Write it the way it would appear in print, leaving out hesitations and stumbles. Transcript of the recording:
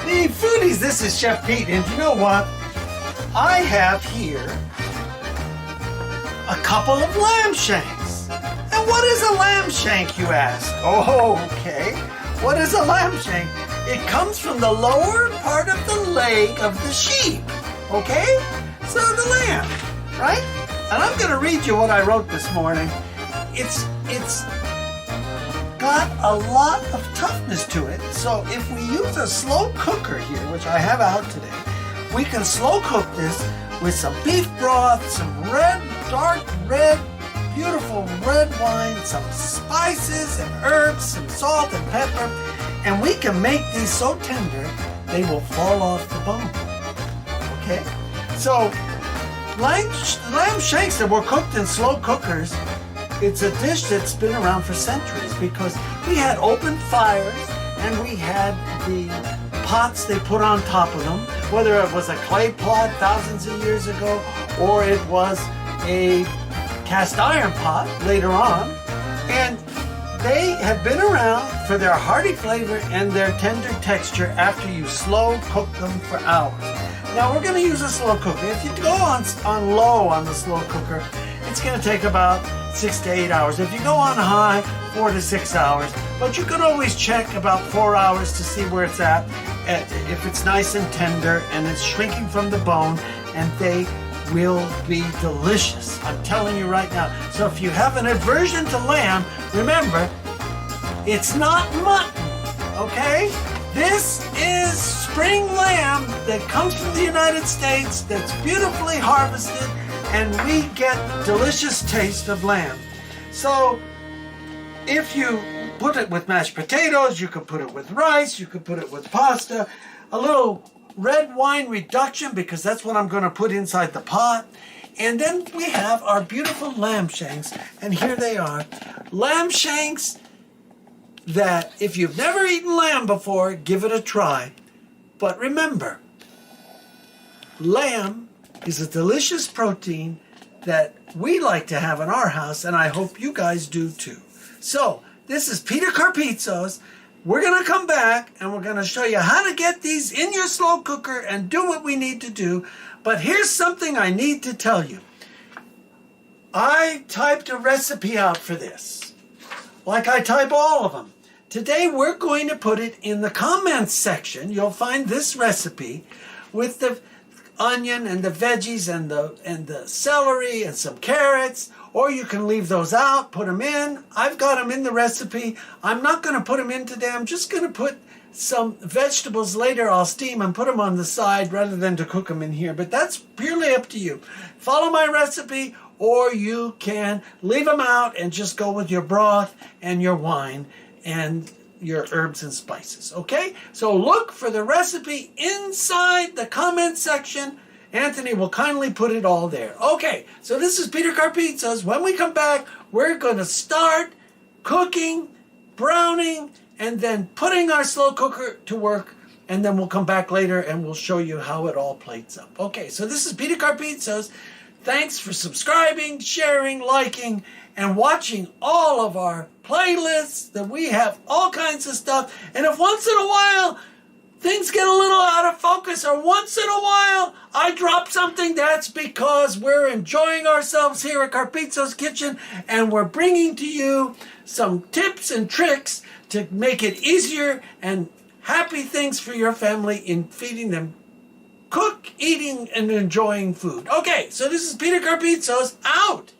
Hey foodies, this is Chef Pete, and you know what? I have here a couple of lamb shanks. And what is a lamb shank, you ask? Oh, okay. What is a lamb shank? It comes from the lower part of the leg of the sheep, okay? So the lamb, right? And I'm going to read you what I wrote this morning. It's got a lot of toughness to it. So if we use a slow cooker here, which I have out today, we can slow cook this with some beef broth, some dark red, beautiful red wine, some spices and herbs, some salt and pepper, and we can make these so tender they will fall off the bone. Okay? So lamb shanks that were cooked in slow cookers, it's a dish that's been around for centuries because we had open fires and we had the pots they put on top of them, whether it was a clay pot thousands of years ago or it was a cast iron pot later on. And they have been around for their hearty flavor and their tender texture after you slow cook them for hours. Now we're going to use a slow cooker. If you go on low on the slow cooker, it's going to take about 6 to 8 hours. If you go on high, 4 to 6 hours. But you can always check about 4 hours to see where it's at, if it's nice and tender and it's shrinking from the bone, and they will be delicious. I'm telling you right now. So if you have an aversion to lamb, remember, it's not mutton, okay? This is spring lamb that comes from the United States that's beautifully harvested, and we get delicious taste of lamb. So if you put it with mashed potatoes, you could put it with rice, you could put it with pasta, a little red wine reduction because that's what I'm going to put inside the pot. And then we have our beautiful lamb shanks, and here they are. Lamb shanks that if you've never eaten lamb before, give it a try. But remember, lamb is a delicious protein that we like to have in our house, and I hope you guys do too. So, this is Peter Carpizzo's. We're going to come back and we're going to show you how to get these in your slow cooker and do what we need to do. But here's something I need to tell you. I typed a recipe out for this, like I type all of them. Today we're going to put it in the comments section. You'll find this recipe with the onion and the veggies and the celery and some carrots, or you can leave those out, put them in. I've got them in the recipe. I'm not going to put them in today. I'm just going to put some vegetables later. I'll steam and put them on the side rather than to cook them in here, but that's purely up to you. Follow my recipe, or you can leave them out and just go with your broth and your wine and your herbs and spices, okay? So look for the recipe inside the comment section. Anthony will kindly put it all there. Okay, so this is Peter Carpizzo's. When we come back, we're going to start cooking, browning, and then putting our slow cooker to work, and then we'll come back later and we'll show you how it all plates up. Okay, so this is Peter Carpizzo's. Thanks for subscribing, sharing, liking, and watching all of our playlists that we have all kinds of stuff. And if once in a while things get a little out of focus, or once in a while I drop something, that's because we're enjoying ourselves here at Carpizzo's Kitchen, and we're bringing to you some tips and tricks to make it easier and happy things for your family in feeding them eating and enjoying food. Okay, so this is Peter Carpizzo's out.